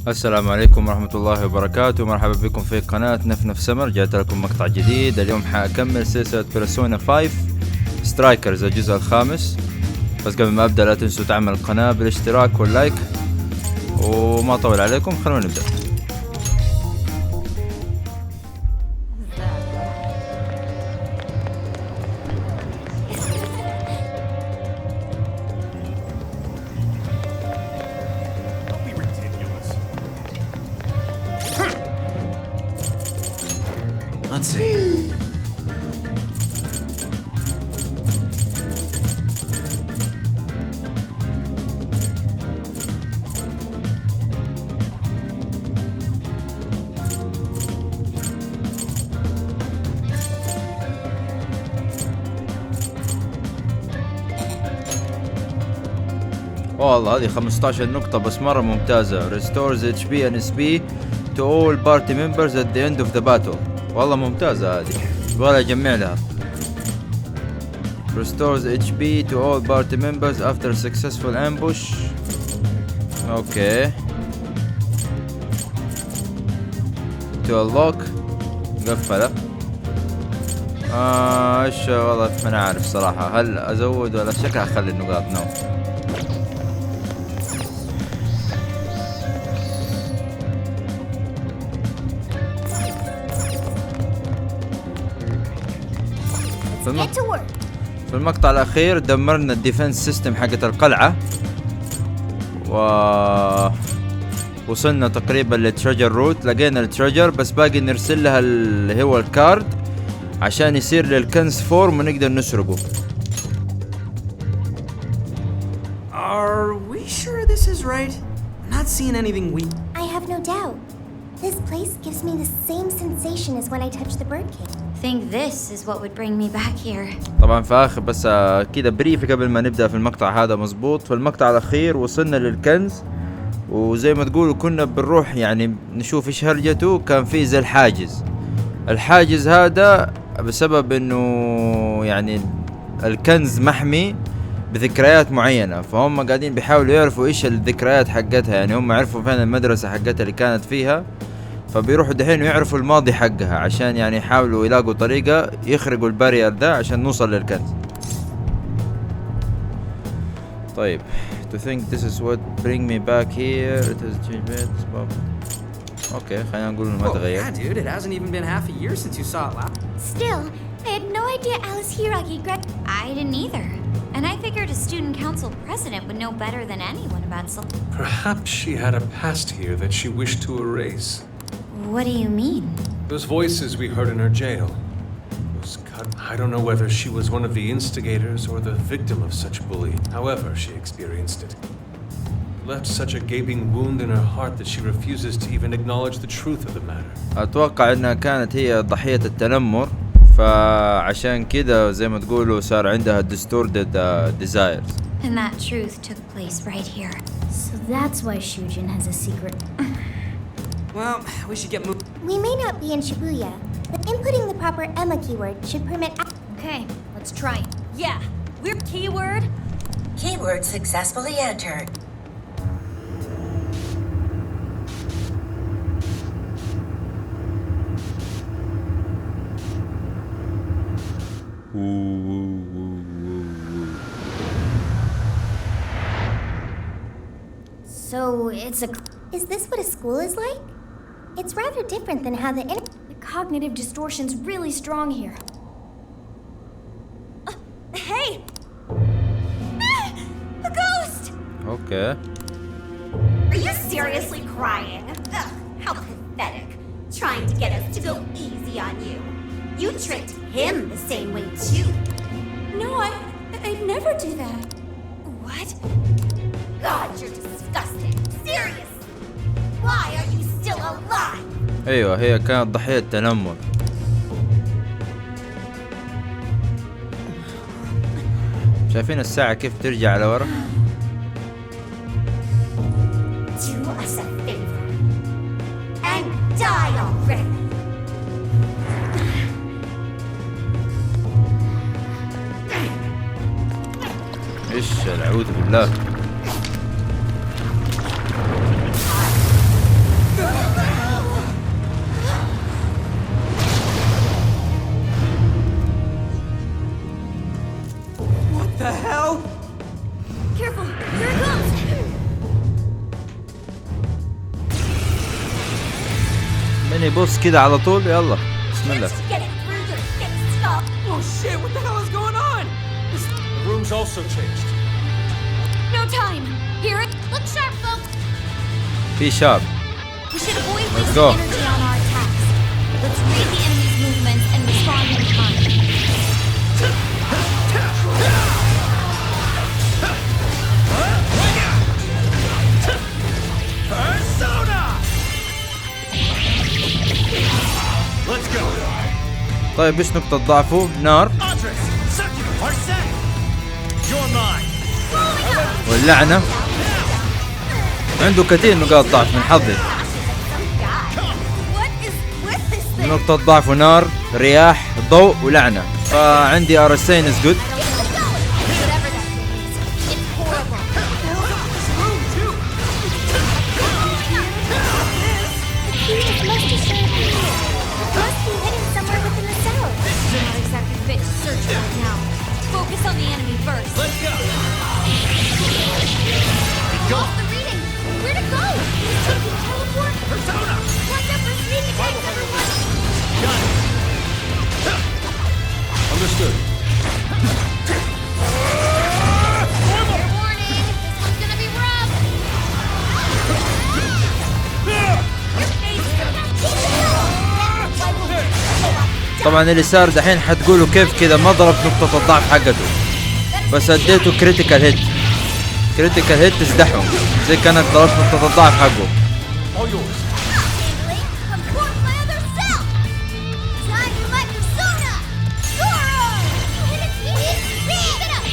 السلام عليكم ورحمة الله وبركاته. مرحبا بكم في قناة نفنف سمر. جاءت لكم مقطع جديد. اليوم حأكمل سلسلة بيرسونا 5 سترايكرز الجزء الخامس. بس قبل ما أبدأ لا تنسوا تعمل القناة بالاشتراك واللايك، وما أطول عليكم خلونا نبدأ. Let's see. والله هذه 15 نقطة بس مرة ممتازة. Restores HP and SP to all party members at the end of the battle. والله ممتازة هذه، ولا أجمع لها. Restores HP to all party members after successful ambush. اوكي. to unlock مقفلة. ايش والله ما انا عارف صراحة، هل ازود ولا شكلها اخلي النقاط نو. في المقطع الأخير دمرنا الديفنس سيستم حقت القلعة، وصلنا تقريبا للتريجر روت. لقينا التريجر بس باقي نرسل لها اللي هو الكارد عشان يصير للكنز فورم ونقدر نسرقه. Are we sure this is right? I'm not seeing anything weird. I have no doubt. This place gives me the same sensation as when I touched the bird cage. Think this is what would bring me back here. طبعا في آخر بس كده بريف قبل ما نبدأ في المقطع هذا. مزبوط، في المقطع الأخير وصلنا للكنز، وزي ما تقولوا كنا بنروح يعني نشوف ايش هرجته. كان في زي الحاجز هذا بسبب انه يعني الكنز محمي بذكريات معينة، فهم قاعدين بيحاولوا يعرفوا ايش الذكريات حقتها. يعني هم عرفوا فين المدرسة حقتها اللي كانت فيها، فبيروحوا دحين ويعرفوا الماضي حقها عشان يعني يحاولوا يلاقوا طريقة يخرقوا البارير ده عشان نوصل للكنز. طيب to think this is what bring me back here. It has changed. اوكي خلينا نقول انه ما تغير. Yeah, dude, it hasn't even been half a year since you saw it last. Still, I had no idea Alice Hiragi I didn't either. And I figured a student council president would know better than anyone about something. Perhaps she had a past here that she wished to erase. What do you mean? Those voices we heard in her jail. Those I don't know whether she was one of the instigators or the victim of such bullying. However, she experienced it. Left such a gaping wound in her heart that she refuses to even acknowledge the truth of the matter. اتوقع انها كانت هي ضحية التنمر، فعشان كده زي ما تقولوا صار عندها distorted desires. And that truth took place right here. So that's why Shujin has a secret. Well, we should get moving. We may not be in Shibuya, but inputting the proper Emma keyword should permit. Okay, let's try it. Yeah, we're keyword. Keyword successfully entered. So it's a. Is this what a school is like? It's rather different than how the cognitive distortion's really strong here. Hey! A ghost! Okay. Are you seriously crying? Ugh, how pathetic. Trying to get us to go easy on you. You tricked him the same way too. No, I'd never do that. What? God, you're disgusting. Serious. Why are you still alive? ايوه هي كانت ضحية تنمر. شايفين الساعة كيف ترجع لورا؟ Do us a favor and die already. ايش العوذ بالله. يعني بص كده على طول. يلا بسم الله. Get it through your thick skull. Oh shit, what the hell is going on? The room's also changed. No time. Hear it? Look sharp, folks. في شاب. We should avoid Let's wasting go. energy on our attacks. Let's read the enemy's movements and respond in time. Let's go. طيب ايش نقطة ضعفه؟ نار Andres, Circular, Arsene. You're mine. واللعنة. عنده كثير نقاط ضعف من حظي. What is with this thing? نقطة ضعفه نار، رياح، ضوء ولعنة. فعندي ارسين از جود. Whatever that thing is, it's horrible. This room too. The key is must have shared here. It must be hidden somewhere within the cell. We're not exactly fit to search right now. Focus on the enemy first. Let's go. Lost the reading. Where to go? Is taking teleport? Persona. Watch out for sneak attacks, everyone. Got it. Understood. Fair warning. This one's gonna be rough. Your face is طبعا اللي صار دحين حتقولوا كيف كذا ما ضرب نقطة الضعف حقته، بس اديته كريتيكال هيت. كريتيكال هيت تزدحهم زي كانك ضربت نقطة الضعف حقه. All yours. I'm born my other self. Time for my persona. Zoro! You hit it, sweetie. Keep it up.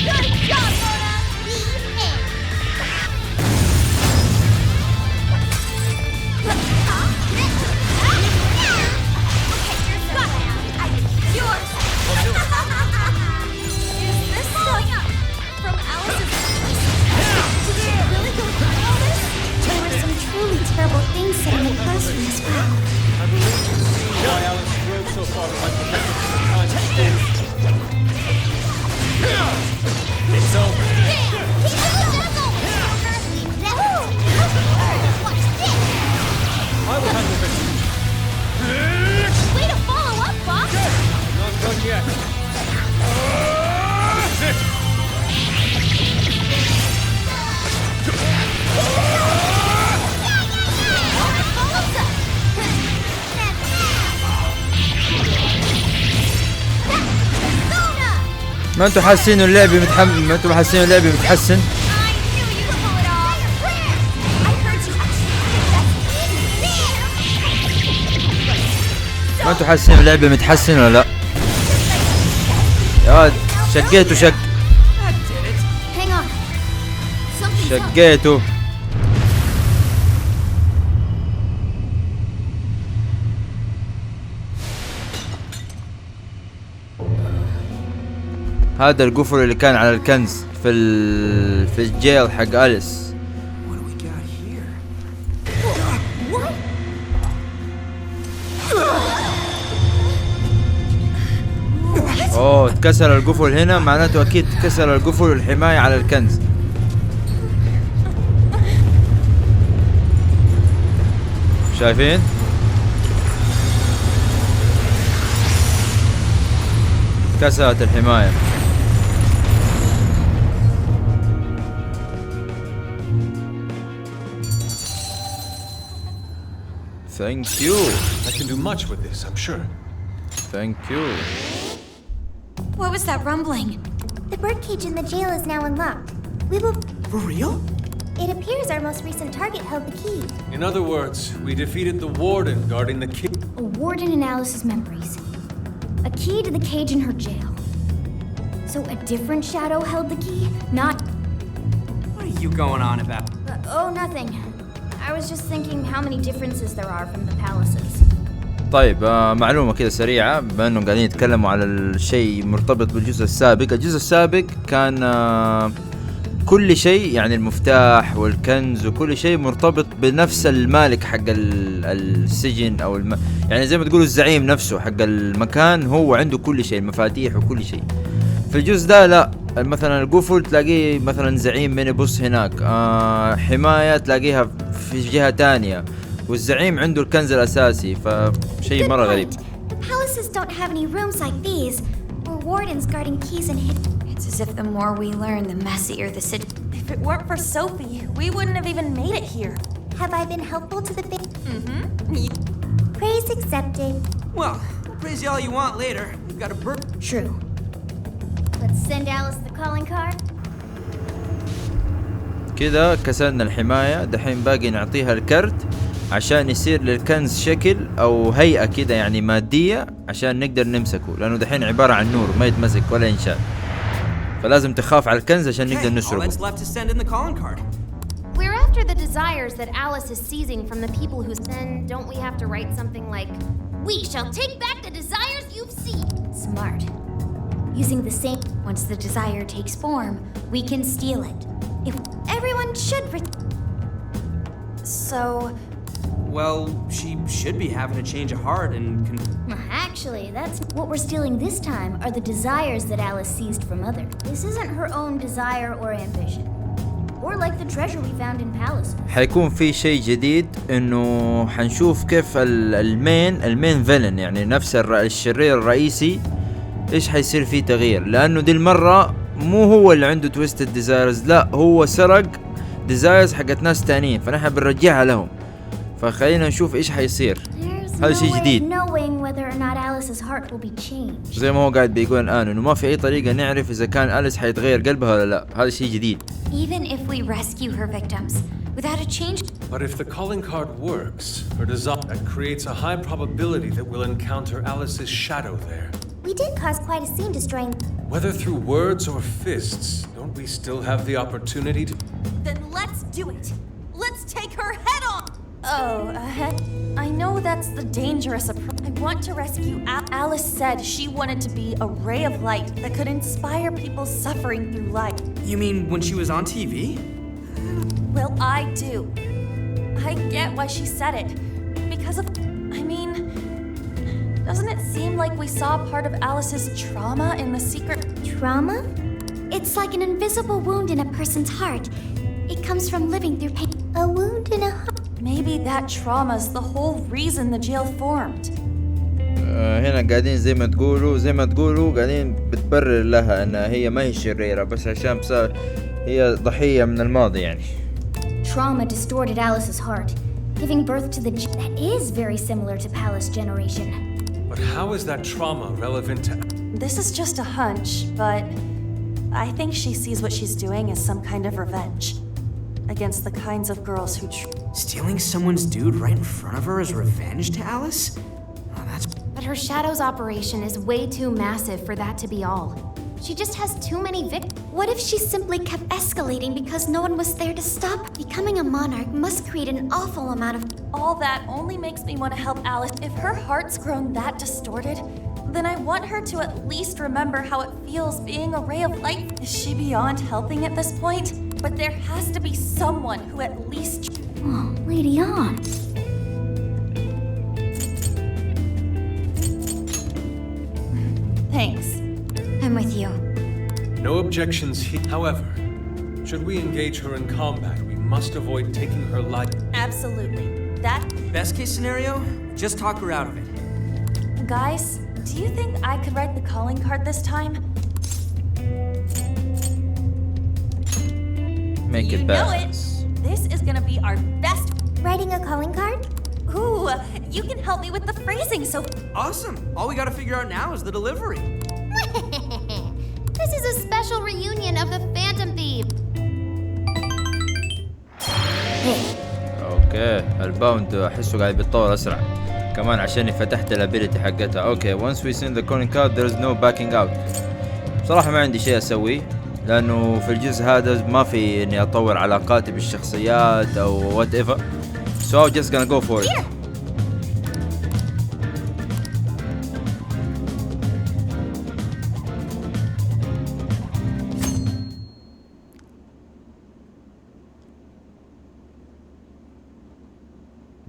Good job, Mona. The end. Yours. Is this from Alice's Did she really go through all this? There were some truly terrible things said in the classroom as well. I believe you see why Alice drove so far to unprotected from the kind of things. It's over. Watch this! I will handle this. Way to follow up, Fox! Not done yet. Sit. ما انتوا حاسين اللعبة ما انتوا حاسين اللعبة متحسن؟ ما انتوا حاسين اللعبة متحسن ولا لا؟ يا واد شقيته شق. That did it. Hang on. Something's up. شقيته. هذا القفل اللي كان على الكنز في الجيل حق أليس. What do we got here? What? اوه اتكسر القفل هنا، معناته اكيد اتكسر القفل الحماية على الكنز. شايفين؟ كسرت الحماية. Thank you. I can do much with this, I'm sure. Thank you. What was that rumbling? The birdcage in the jail is now unlocked. We will... For real? It appears our most recent target held the key. In other words, we defeated the warden guarding the key. A warden in Alice's memories. A key to the cage in her jail. So a different shadow held the key? Not... What are you going on about? oh, nothing. I was just thinking how many differences there are from the palaces. طيب معلومة كده سريعة، بما انه قاعدين يتكلموا على الشيء مرتبط بالجزء السابق. الجزء السابق كان كل شيء يعني المفتاح والكنز وكل شيء مرتبط بنفس المالك حق السجن او يعني زي ما تقولوا الزعيم نفسه حق المكان هو عنده كل شيء، المفاتيح وكل شيء. في الجزء ده لا، مثلا القفل تلاقيه مثلا زعيم ميني بوس هناك، حماية تلاقيها في جهة تانية، والزعيم عنده الكنز الأساسي، فشيء مرة غريب. The palaces don't have any rooms like these, or wardens guarding keys and hidden. It's as if the more we learn, the messier the city. If it weren't for Sophie, we wouldn't have even made it here. Have I been helpful to the Mm-hmm. Praise accepted. Well, praise you all you want later. We've got a True. Let's send Alice the calling card. كذا كسرنا الحماية، دحين باقي نعطيها الكرت عشان يصير للكنز شكل أو هيئة كذا يعني مادية عشان نقدر نمسكه، لأنه دحين عبارة عن نور ما يتمسك ولا ينشال، فلازم تخاف على الكنز عشان نقدر all نسرقه. that's left is send in the calling card. We're after the desires that Alice is seizing from the people who then don't we have to write something like, "We shall take back the desires you've seized." Smart. Using the same. Once the desire takes form, we can steal it. If everyone should. So, Well, she should be having a change of heart and Actually, that's what we're stealing this time are the desires that Alice seized from others. This isn't her own desire or ambition. Or like the treasure we found in palaces. حيكون في شيء جديد انه حنشوف كيف المين فيلن يعني نفس الشرير الرئيسي ايش حيصير فيه تغيير، لانه دي المرة مو هو اللي عنده تويستد ديزايرز، لا هو سرق ديزايرز حقت ناس تانيين فنحن بنرجعها لهم، فخلينا نشوف ايش حيصير. هذا شيء جديد. زي ما هو قاعد بيقول الان انه ما في اي طريقة نعرف اذا كان أليس حيتغير قلبها ولا لا، هذا شيء جديد. even if we rescue her victims, without a change... But if the calling card works, her desire that creates a high probability that we'll encounter Alice's shadow there. We did cause quite a scene destroying. Whether through words or fists, don't we still have the opportunity to... Then let's do it! Let's take her head on! Oh, I know that's the dangerous approach. I want to rescue Alice said she wanted to be a ray of light that could inspire people suffering through life. You mean when she was on TV? Well, I do. I get why she said it. Because of... I mean... Doesn't it seem like we saw part of Alice's trauma in the secret... Trauma? It's like an invisible wound in a person's heart. It comes from living through pain. A wound in a heart. Maybe that trauma's the whole reason the jail formed. هنا قاعدين زي ما تقولوا قاعدين بتبرر لها انها هي ما هي شريرة بس عشان هي ضحية من الماضي يعني. Trauma distorted Alice's heart, giving birth to the... That is very similar to Palace Generation. But how is that trauma relevant to... This is just a hunch, but I think she sees what she's doing as some kind of revenge against the kinds of girls who... Stealing someone's dude right in front of her is revenge to Alice? Oh, that's... But her shadow's operation is way too massive for that to be all. She just has too many victims. What if she simply kept escalating because no one was there to stop? Becoming a monarch must create an awful amount of... All that only makes me want to help Alice. If her heart's grown that distorted, then I want her to at least remember how it feels being a ray of light. Is she beyond helping at this point? But there has to be someone who at least... Oh, Lady On. Thanks. I'm with you. No objections here. However, should we engage her in combat, we must avoid taking her life. Absolutely. That... Best case scenario, just talk her out of it. Guys, do you think I could write the calling card this time? Make You it know it. balance. This is gonna be our best... Writing a calling card? Ooh, you can help me with the phrasing, so... Awesome. All we gotta figure out now is the delivery. This is a special reunion of the Phantom Thief. اوكي الباوند احسه قاعد بيتطور اسرع كمان عشان فتحت الابيليتي حقتها. اوكي once we send the calling card there is no backing out. بصراحة ما عندي شيء اسويه لانه في الجزء هذا ما في اني اطور علاقاتي بالشخصيات او whatever. So I'm just gonna go for it.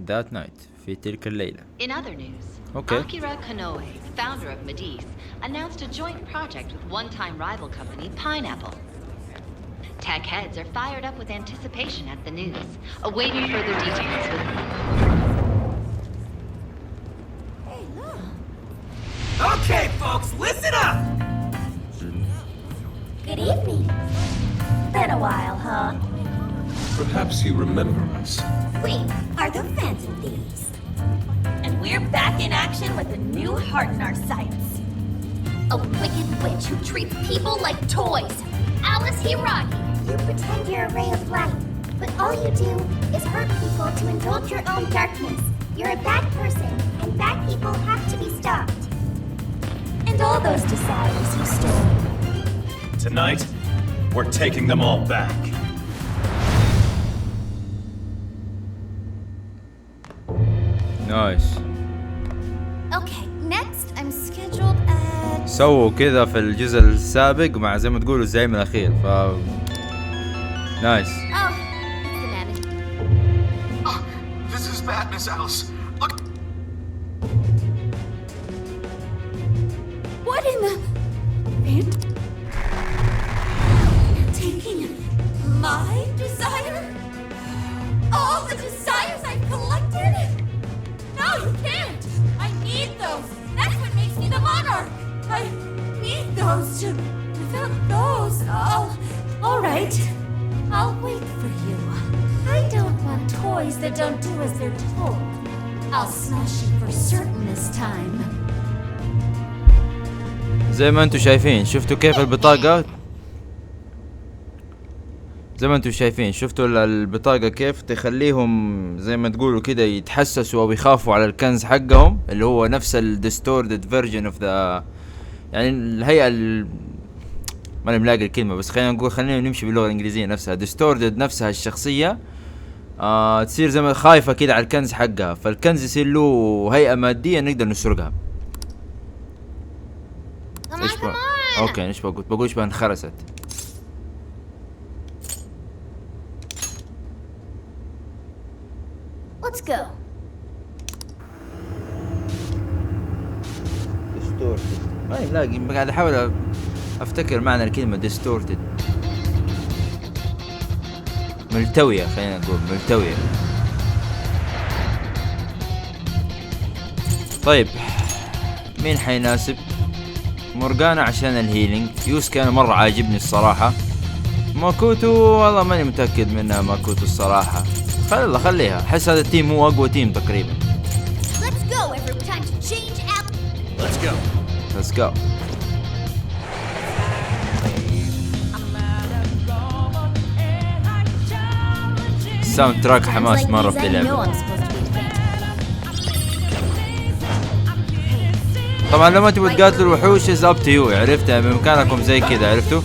That night في تلك الليلة. In other news, Okay. Akira Konoe, founder of Medice, announced a joint project with one-time rival company Pineapple. Tech heads are fired up with anticipation at the news, awaiting further details with folks, listen up! Good evening. Been a while, huh? Perhaps you remember us. We are the Phantom Thieves. And we're back in action with a new heart in our sights. A wicked witch who treats people like toys. Alice Hiragi. You pretend you're a ray of light, but all you do is hurt people to indulge your own darkness. You're a bad person, and bad people have to be stopped. And all those desires you stole. Tonight, we're taking them all back. نايس. Okay, next I'm scheduled at... سووا كذا في الجزء السابق مع زي ما تقولوا الزعيم الأخير ف نايس. Oh, it's the manager. Oh, this is bad, Miss Alice. Look. What in the... Taking my desire? All the desires I've collected? No, you can't! I need those! That's what makes me the monarch! I need those to... Without those, All right. I'll wait for you. I don't want toys that don't do as they're told. I'll smash you for certain this time. زي ما انتم شايفين شفتوا كيف البطاقة شفتوا البطاقة كيف تخليهم زي ما تقولوا كده يتحسسوا او يخافوا على الكنز حقهم اللي هو نفس الديستوردد فيرجن اوف ذا يعني الهيئة ما نلاقي الكلمة بس خلينا نمشي باللغة الانجليزية نفسها ديستوردد نفسها الشخصية تصير زي ما خايفة كده على الكنز حقها فالكنز يصير له هيئة مادية نقدر نسرقها. Come on. اوكي ايش بقول ايش انخرست. Let's go. ما لاقي قاعد احاول افتكر معنى الكلمة ديستورتد. ملتوية خلينا نقول ملتوية. طيب مين حيناسب؟ مورغانا عشان الهيلينج. يوسكي انا مرة عاجبني الصراحة. ماكوتو والله ماني متأكد منها ماكوتو الصراحة. خليها احس هذا التيم هو اقوى تيم تقريبا. Let's go, everyone. Time to change out. Let's go. ساوند تراك حماس مرة في اللعبة. طبعا لما تبغوا تقاتلوا الوحوش is up to you. عرفتها بإمكانكم زي كذا عرفتوا؟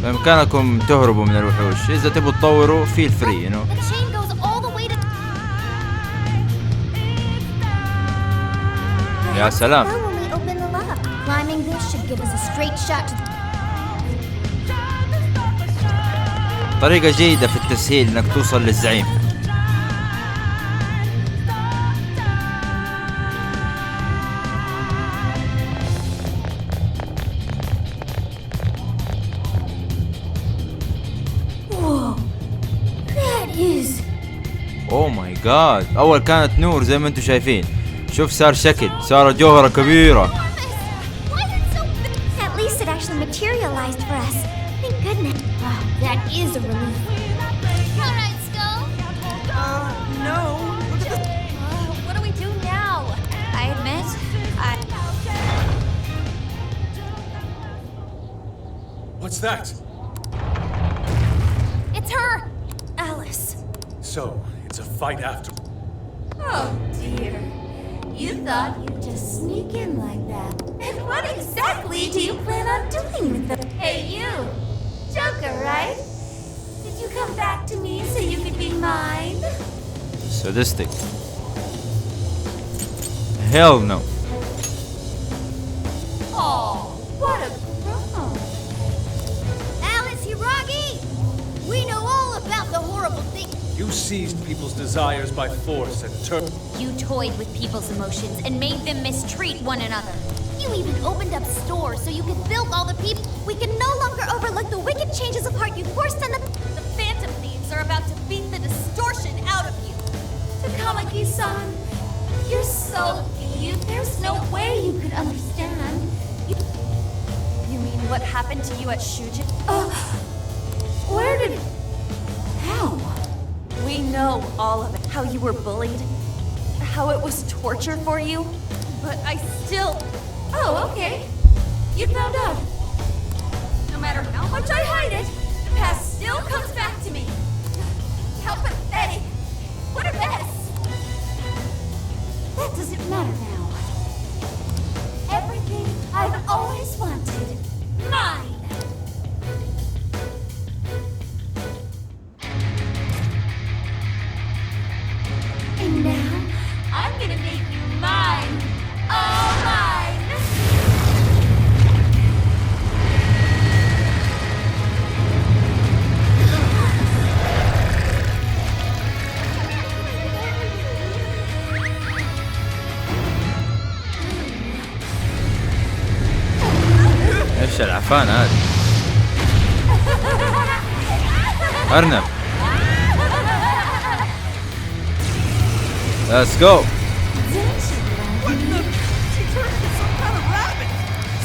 بإمكانكم تهربوا من الوحوش. إذا تبغوا تطوروا feel free you know. يا سلام. طريقة جيدة في التسهيل انك توصل للزعيم. اوه ماي جاد. اول كانت نور زي ما انتم شايفين. شوف صار شكل صار جوهرة كبيرة. At least it actually materialized for us. Thank goodness. Wow, that is a relief. Alright, Skull. No. Look at this. what do we do now? I admit, What's that? It's her! Alice. So, it's a fight after. Oh dear. You thought you'd just sneak in like that. And what exactly do you plan on doing with them? Hey you! Joker, right? Did you come back to me so you could be mine? Sadistic. Hell no. Oh, what a grown. Alice Hiragi! We know all about the horrible thing. You seized people's desires by force and turned. You toyed with people's emotions and made them mistreat one another. You even opened up stores so you could bilk all the people. We can no longer overlook the wicked changes of heart you forced on the Phantom Thieves are about to beat the distortion out of you. Takamaki-san, you're so There's no way you could understand. You mean what happened to you at Shujin? Where did... How? We know all of it. How you were bullied. How it was torture for you. But I still... Oh, okay. You found out. No matter how much I hide it, the past still comes back to me. How pathetic. What a mess. That doesn't matter now. Everything I've always wanted. Mine! And now, I'm gonna make you mine. All mine. ايش العفان هذا؟ أرنب. Let's go.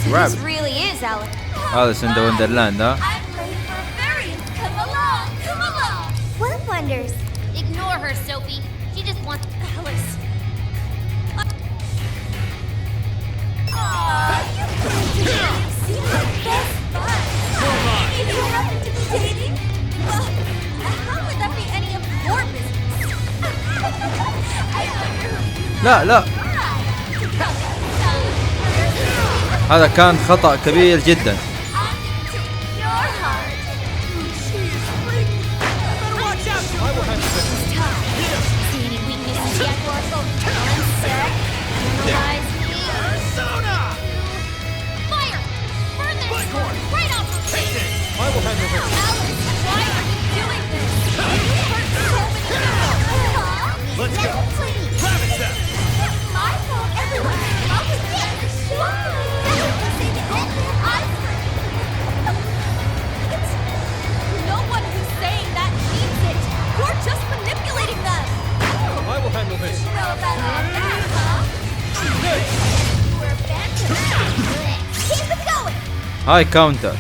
This really is Alice. Alice in the Wonderland, huh? I'm ready for a variant. Come along, come along. What wonders? Ignore her, Sophie. She just wants Alice. You can't seem like best fun. If you happen to be dating, well, how would that be any of your business? I wonder who لا لا، هذا كان خطأ كبير جدا. Let's go. Rabbit step. My fault, everyone. I'll just get the show. No one who's saying that means it. You're just manipulating them. I will handle this. Throw that all back, huh? We're back to that. Keep it going. هاي كاونتر.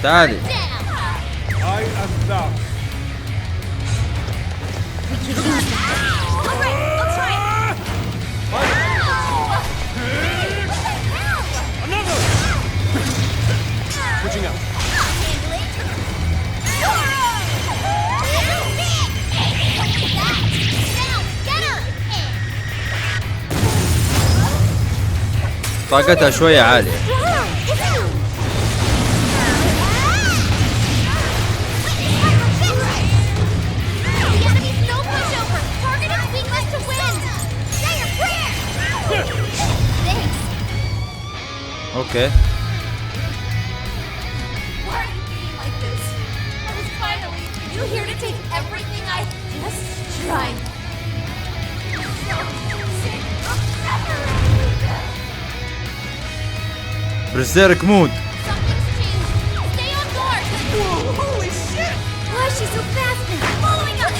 تعالي. I am thou. Another. Switching out. طاقتها شوية عالية. Okay. Why are you being like this? I was finally you here to take everything I just tried. برزيرك مود. Something's changed. Stay on guard. Whoa, holy shit! Why is she so fast and following us?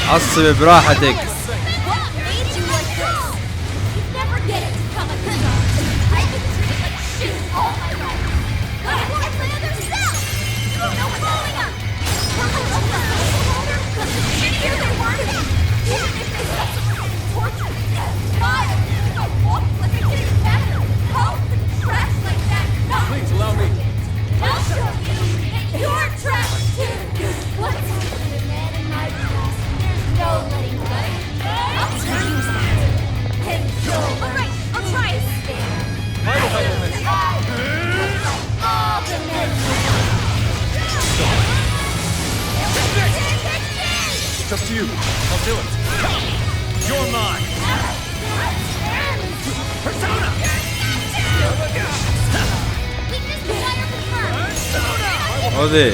عصبي براحتك. Please allow me. I'll show you. You're trash too. What's happening, man, in my past? There's no letting go. I'll tell you that. All right, I'll try to stand. I will handle this. All the men. It's up to you. I'll do it. You're mine. Persona. Weakness desire confirmed. خذي.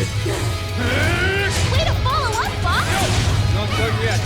Way to follow up, boss. Not done yet.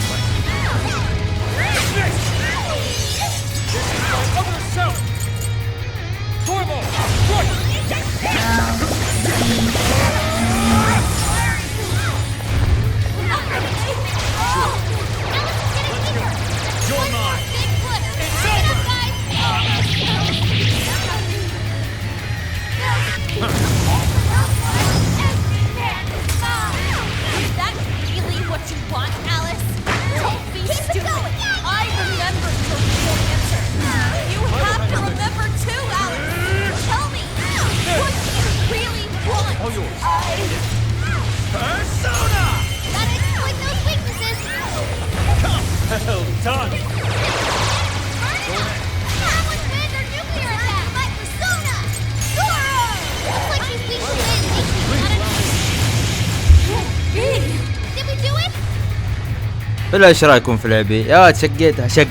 بالله ايش رايكم في لعبي؟ يا تشقيتها شق.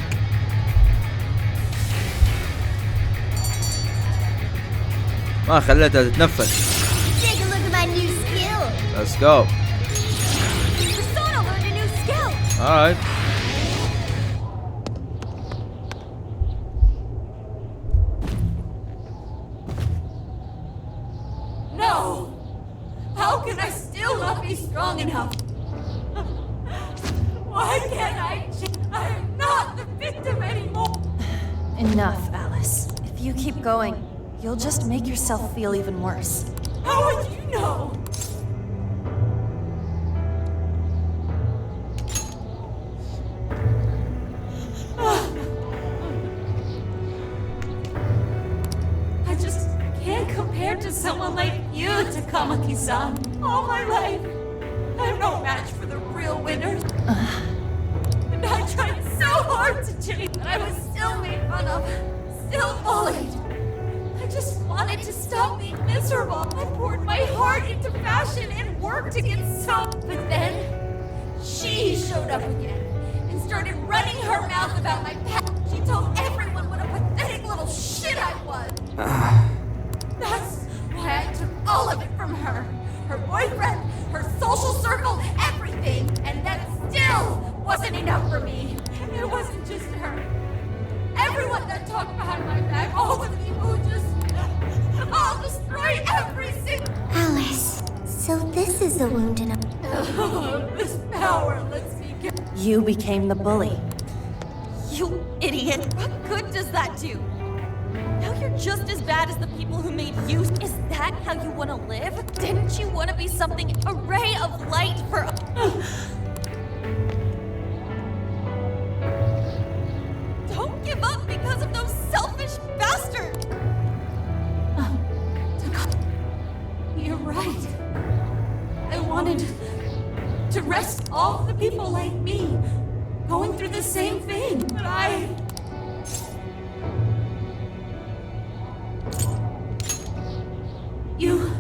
ما خليتها تتنفس. Take a look at my new skill. Let's go. Persona learned a new skill. Alright. No! How can I still not be strong enough? Why can't I am not the victim anymore! Enough, Alice. If you keep going, you'll just make yourself feel even worse. How would you know? I just can't compare to someone like you, Takamaki-san. All my life, I'm no match for the real winners. And I tried so hard to change, but I was still made fun of, still bullied. I just wanted to stop being miserable. I poured my heart into fashion and worked to get so. But then, she showed up again and started running her mouth about my past. She told everyone what a pathetic little shit I was. That's why I took all of it from her. Her boyfriend, her social circle, everything. And that still wasn't enough for me. It wasn't just her. Everyone that talked behind my back, all the people who just... I'll destroy every single... Alice, so this is the wound in a... This power lets me get... You became the bully. You idiot! What good does that do? Now you're just as bad as the people who made you. Is that how you want to live? Didn't you want to be something, a ray of light for... Don't give up because of those selfish bastards! You're right. I wanted to rescue all the people like me going through the same thing, but You...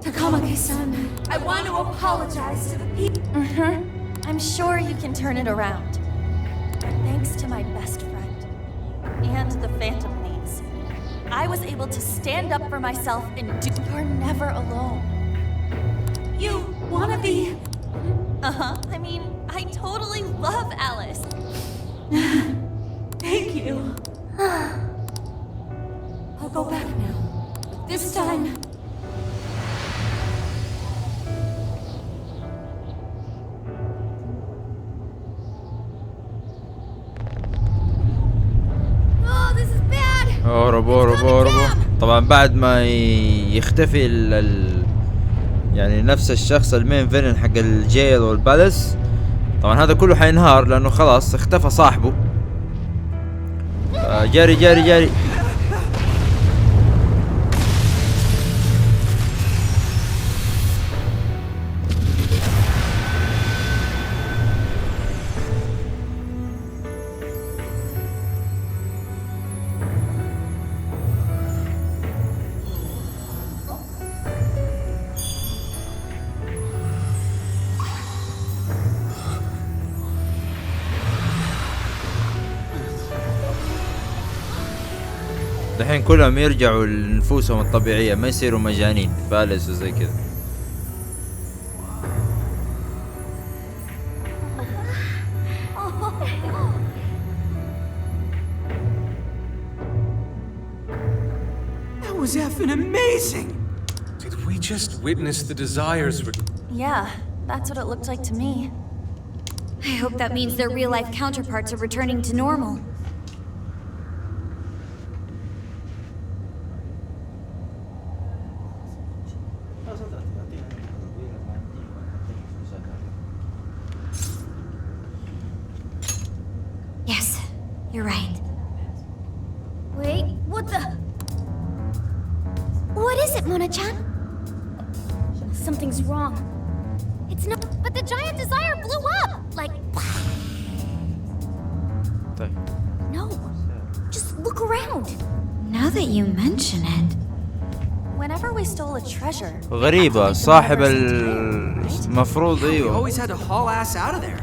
Takamaki-san, I want to apologize to the people. I'm sure you can turn it around. But thanks to my best friend and the Phantom Thieves, I was able to stand up for myself and do. You're never alone. You wanna be... I mean, I totally love Alice. Thank you. I'll go back now. This time... Oh, this is bad. اهربوا. طبعا بعد ما يختفي يعني نفس الشخص المين فيلن حق الجيل والبالس، طبعا هذا كله حينهار لانه خلاص اختفى صاحبه. جاري. دحين كلهم يرجعوا لنفوسهم الطبيعية، ما يصيروا مجانين بالس وزي كذا. That was effing amazing! Did we just witness the desires? Yeah, that's what it looked like to me. I hope that means their real-life counterparts are returning to normal. Yes, you're right. Wait, what the? What is it, Mona-chan? Something's wrong. It's not. But the giant desire blew up! Like. No. Just look around. Now that you mention it. whenever we stole a treasure. غريبة. صاحب المفروض We ايوه always had to haul ass out of there.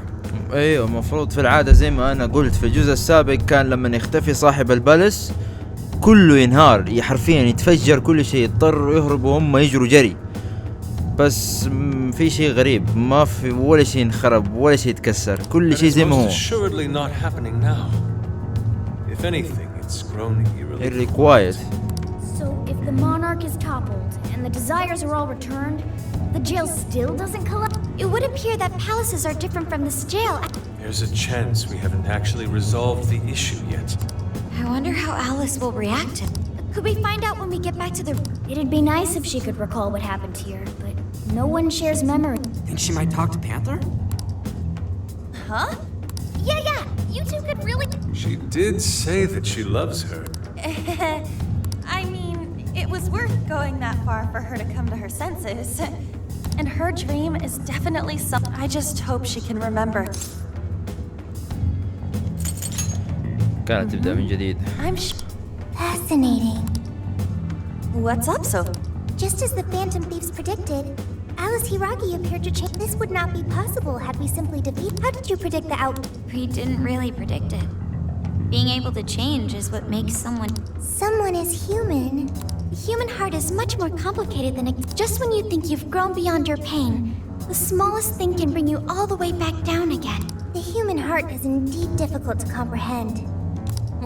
ايوه المفروض في العادة زي ما انا قلت في الجزء السابق كان لما يختفي صاحب البلس كله ينهار حرفيا يتفجر كل شيء يضطروا يهربوا هم يجروا جري. بس في شيء غريب ما في ولا شيء انخرب ولا شيء يتكسر كل شيء زي ما هو. Assuredly not happening now. If anything, it's grown eerily. Really quiet. So if the monarch is toppled and the desires are all returned, the jail still doesn't collapse? It would appear that palaces are different from this jail. There's a chance we haven't actually resolved the issue yet. I wonder how Alice will react to it. Could we find out when we get back to the... It'd be nice if she could recall what happened here, but no one shares memory. Think she might talk to Panther? Huh? Yeah, you two could really. She did say that she loves her. I mean, it was worth going that far for her to come to her senses. And her dream is definitely something. I just hope she can remember. كانت تبدأ من جديد. I'm Fascinating. What's up, Sophie? Just as the Phantom Thieves predicted, Alice Hiragi appeared to change. This would not be possible had we simply defeated. How did you predict the out? We didn't really predict it. Being able to change is what makes someone... Someone is human. The human heart is much more complicated than it. Just when you think you've grown beyond your pain, the smallest thing can bring you all the way back down again. The human heart is indeed difficult to comprehend.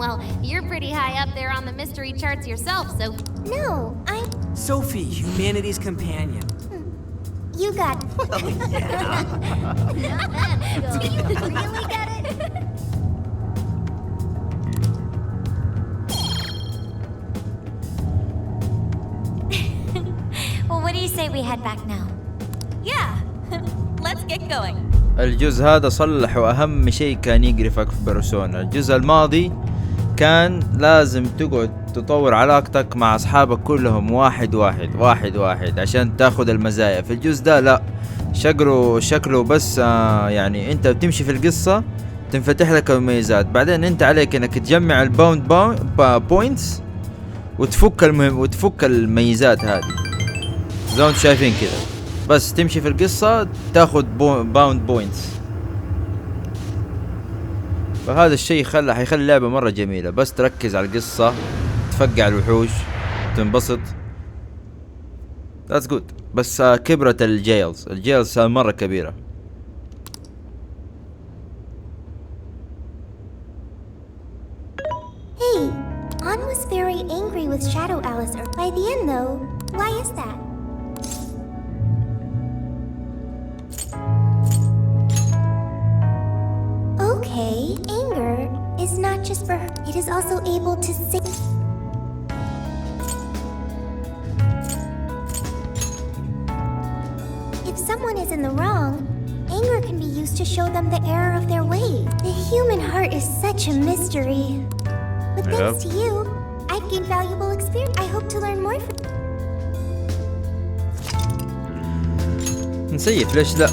Well, you're pretty high up there on the mystery charts yourself, so. No, I'm... Sophie, humanity's companion. You got... Do you really get it? Well, what do you say we head back now? Yeah, let's get going. الجزء هذا صلحوا أهم شيء كان يقرفك في بيرسونا. الجزء الماضي كان لازم تقعد تطور علاقتك مع أصحابك كلهم واحد عشان تاخد المزايا. في الجزء ده لا، شكله بس يعني أنت بتمشي في القصة تنفتح لك المميزات، بعدين أنت عليك أنك تجمع الباوند بوينتس وتفك المميزات هذه زي ما انتم شايفين كذا. بس تمشي في القصة تاخد باوند بوينتس. فهذا الشيء حيخلي اللعبة مرة جميلة. بس تركز على القصة، تفقع الوحوش، تنبسط. That's good. بس كبرت الجيلز مرة كبيرة. Hey, An was very angry with Shadow Alice by the end though. Why is that? Okay, anger is not just for her. It is also able to say... If someone is in the wrong, anger can be used to show them the error of their ways. The human heart is such a mystery. But thanks to you, I've gained valuable experience. I hope to learn more from... نسيف ليش لا.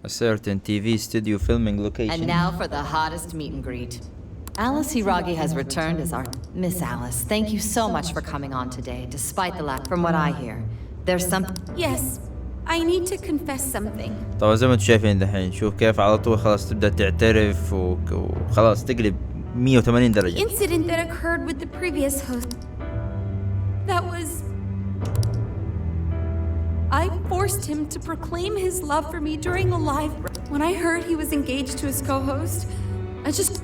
A certain TV studio filming location. And now for the hottest meet and greet. Alice Hiragi has returned as our... Miss Alice, thank you so much for coming on today, despite the lack... From what I hear, there's something... Yes, I need to confess something. طبعا زي ما انتم شايفين دحين شوف كيف على طول خلاص تبدأ تعترف وخلاص تقلب 180 درجة. Incident that occurred with the previous host. That was... I forced him to proclaim his love for me during a live... When I heard he was engaged to his co-host, I just...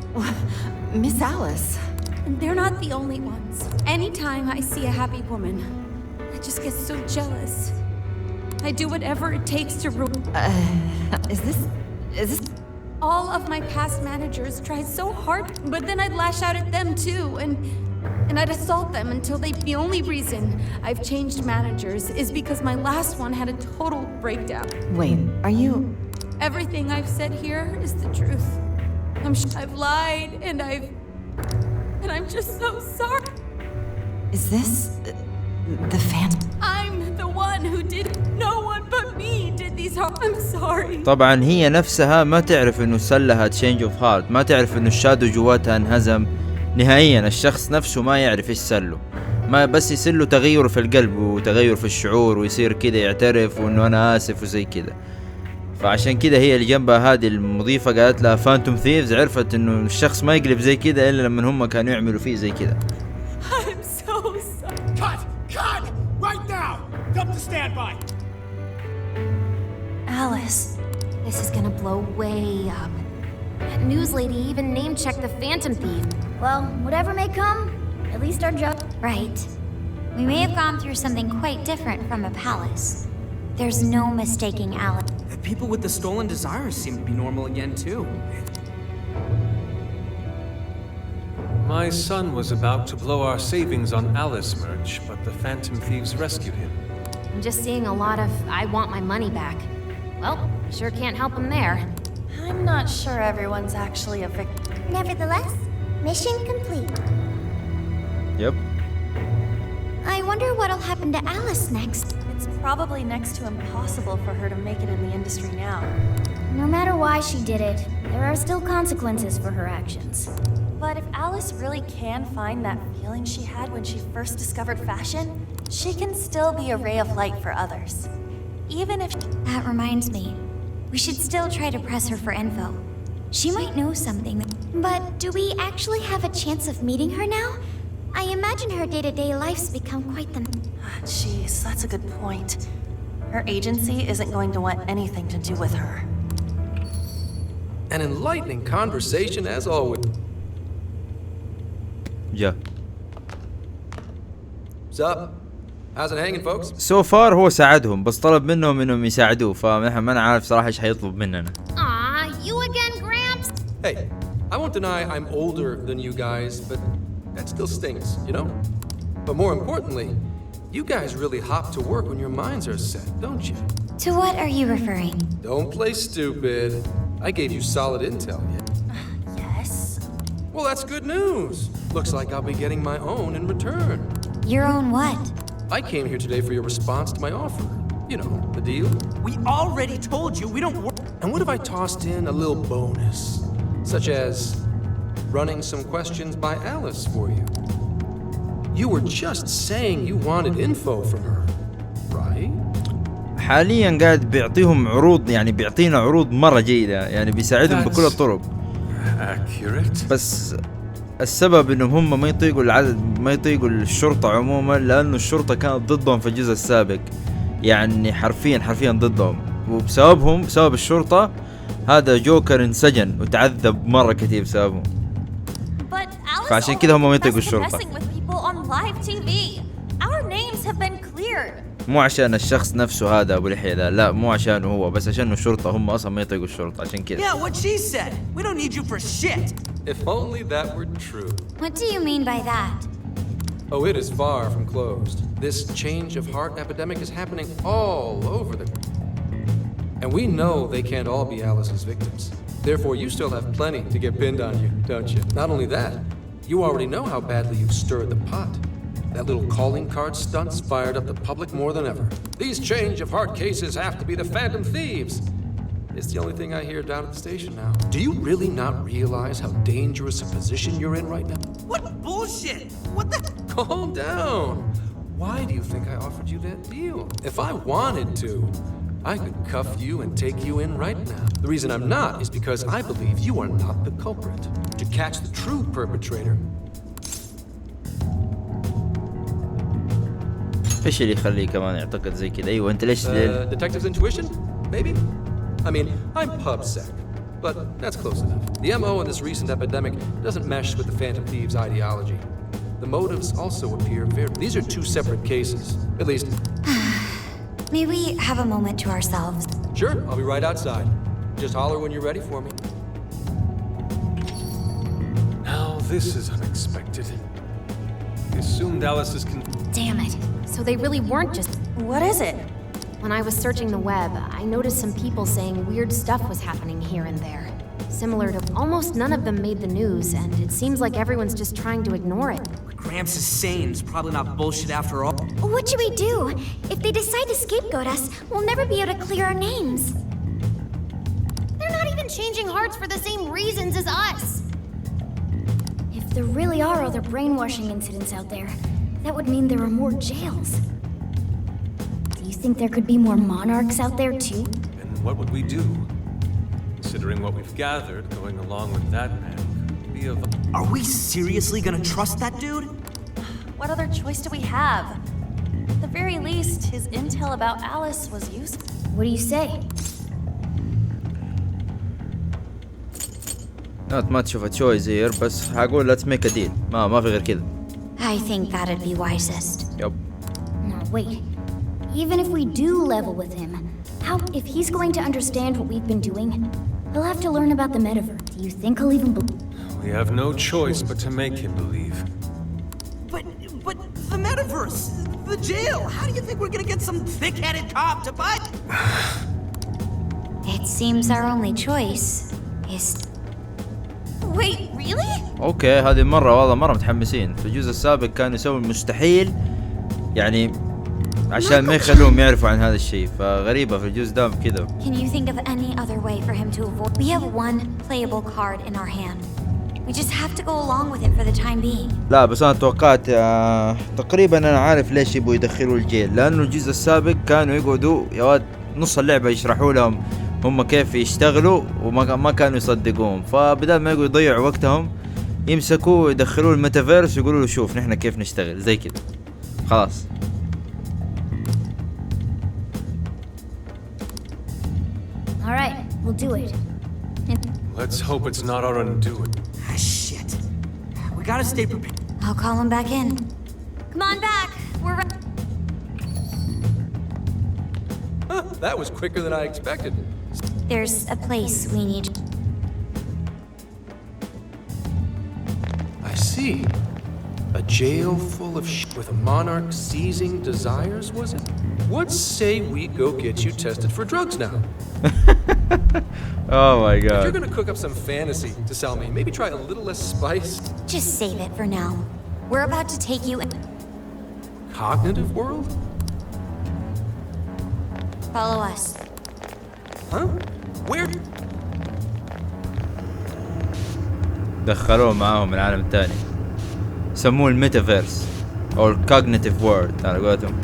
Miss Alice. And they're not the only ones. Anytime I see a happy woman, I just get so jealous. I do whatever it takes to ruin... Is this... All of my past managers tried so hard, but then I'd lash out at them too, and I'd assault them until they... The only reason I've changed managers is because my last one had a total breakdown. Wait, are you... Everything I've said here is the truth. I've lied, and I'm just so sorry. Is this... the Phantom? I'm the one who did it. No one but me did these Please, I'm sorry. طبعا هي نفسها ما تعرف انه سلها تشينج اوف هارت، ما تعرف انه الشادو جواتها انهزم نهائيا. الشخص نفسه ما يعرف ايش سله، ما بس يصير تغير في القلب وتغير في الشعور ويصير كده يعترف وانه انا اسف وزي كده. فعشان كده هي اللي جنبها هذه المضيفة قالت لها فانتوم ثيفز، عرفت انه الشخص ما يقلب زي كده الا لما هم كانوا يعملوا فيه زي كده. I'm so sorry. Cut! Right now! Come to standby! Alice, this is gonna blow way up. That news lady even name-checked the Phantom Thief. Well, whatever may come, at least our job. Right. We may have gone through something quite different from a palace. There's no mistaking Alice. The people with the stolen desires seem to be normal again, too. My son was about to blow our savings on Alice merch, but the Phantom Thieves rescued him. I'm just seeing a lot of I want my money back. Well, sure can't help him there. I'm not sure everyone's actually a victim. Nevertheless, mission complete. Yep. I wonder what'll happen to Alice next. It's probably next to impossible for her to make it in the industry now. No matter why she did it, there are still consequences for her actions. But if Alice really can find that feeling she had when she first discovered fashion, she can still be a ray of light for others. Even if... That reminds me. We should still try to press her for info. She might know something. But do we actually have a chance of meeting her now? I imagine her day-to-day life's become quite the... Jeez, that's a good point. Her agency isn't going to want anything to do with her. An enlightening conversation as always. جا. What's up? How's it hanging, folks? So far هو ساعدهم، بس طلب منهم انهم يساعدوه، فنحن ما نعرف صراحة ايش حيطلب مننا. Aw, you again, Gramps? Hey, I won't deny I'm older than you guys, but that still stings, you know? But more importantly, you guys really hop to work when your minds are set, don't you? To what are you referring? Don't play stupid. I gave you solid intel, yeah? Yes? Well, that's good news. Looks like I'll be getting my own in return. Your own what? I came here today for your response to my offer. You know, the deal. We already told you we don't work. And what if I tossed in a little bonus? Such as running some questions by Alice for you. You were just saying you wanted info from her, right? حاليا قاعد بيعطيهم عروض، يعني بيعطينا عروض مرة جيدة، يعني بيساعدهم بكل الطرق. Accurate. بس السبب انهم هم ما يطيقوا العدد، ما يطيقوا الشرطة عموما، لانه الشرطة كانت ضدهم في الجزء السابق، يعني حرفيا ضدهم، وبسببهم بسبب الشرطة هذا جوكر انسجن وتعذب مرة كثير بسببهم. فعشان كده هم ما يطيقوا الشرطة. مو عشان الشخص نفسه هذا ابو لحية ده، لا مو عشانه هو، بس عشان الشرطة هم اصلا ما يطيقوا الشرطة، عشان كده. Yeah, what she said. We don't need you for shit. If only that were true. What do you mean by that? Oh, it is far from closed. This change of heart epidemic is happening all over the... And we know they can't all be Alice's victims. Therefore, you still have plenty to get pinned on you, don't you? Not only that, you already know how badly you've stirred the pot. That little calling card stunt's fired up the public more than ever. These change of heart cases have to be the Phantom Thieves. It's the only thing I hear down at the station now. Do you really not realize how dangerous a position you're in right now? What bullshit? What the? Calm down. Why do you think I offered you that deal? If I wanted to, I could cuff you and take you in right now. The reason I'm not is because I believe you are not the culprit. To catch the true perpetrator. ايش اللي يخليه كمان يعتقد زي كده؟ ايوه انت ليش Detective's intuition? Maybe? I mean, I'm pubsec, but that's close enough. The MO in this recent epidemic doesn't mesh with the Phantom Thieves' ideology. The motives also appear very... These are two separate cases, at least... May we have a moment to ourselves? Sure, I'll be right outside. Just holler when you're ready for me. Now this is unexpected. I assumed Alice's Damn it. So they really weren't just... What is it? When I was searching the web, I noticed some people saying weird stuff was happening here and there. Similar to... Almost none of them made the news, and it seems like everyone's just trying to ignore it. What Gramps is saying is probably not bullshit after all. What should we do? If they decide to scapegoat us, we'll never be able to clear our names. They're not even changing hearts for the same reasons as us. If there really are other brainwashing incidents out there, that would mean there are more jails. Do you think there could be more monarchs out there too? And what would we do? Considering what we've gathered, going along with that man could be of... Are we seriously gonna trust that dude? What other choice do we have? At the very least, his intel about Alice was useful. What do you say? Not much of a choice here, بس هقول let's make a deal. ما في غير كذا. I think that'd be wisest. Yup. No, wait. Even if we do level with him, how if he's going to understand what we've been doing, he'll have to learn about the metaverse. Do you think he'll even believe? We have no choice but to make him believe. But the metaverse, the jail. How do you think we're gonna get some thick-headed cop to buy? It seems our only choice is... Wait, really? اوكي هذه المرة والله مرة متحمسين. في الجزء السابق كانوا يسووا المستحيل يعني عشان ما يخلوهم يعرفوا عن هذا الشيء، فغريبة في الجزء ده كذا. Can you think of any other way for him to avoid? We have one playable card in our hand. We just have to go along with it for the time being. لا بس أنا توقعت تقريبا أنا عارف ليش يبغوا يدخلوا الجيل، لأنه الجزء السابق كانوا يقعدوا يا واد نص اللعبة يشرحوا لهم هم كيف يشتغلوا وما كانوا يصدقوهم، فبدال ما يقعدوا يضيعوا وقتهم يمسكوا يدخلوا الميتافيرس ويقولوا له شوف نحن كيف نشتغل زي كده خلاص. All right, we'll do it. Let's hope it's not our undoing. Ah, shit. We gotta stay prepared. I'll call him back in. Come on back. We're ready. Huh, that was quicker than I expected. There's a place we need. I see. A jail full of with a monarch seizing desires, was it? What say we go get you tested for drugs now? Oh my If you're god. gonna cook up some fantasy to sell me, maybe try a little less spice. Just save it for now. We're about to take you in. Cognitive world? Follow us. Huh? Where? دخلوه معاهم من العالم الثاني، سموه الميتافيرس او الكوجنيتيف وورد على قولتهم،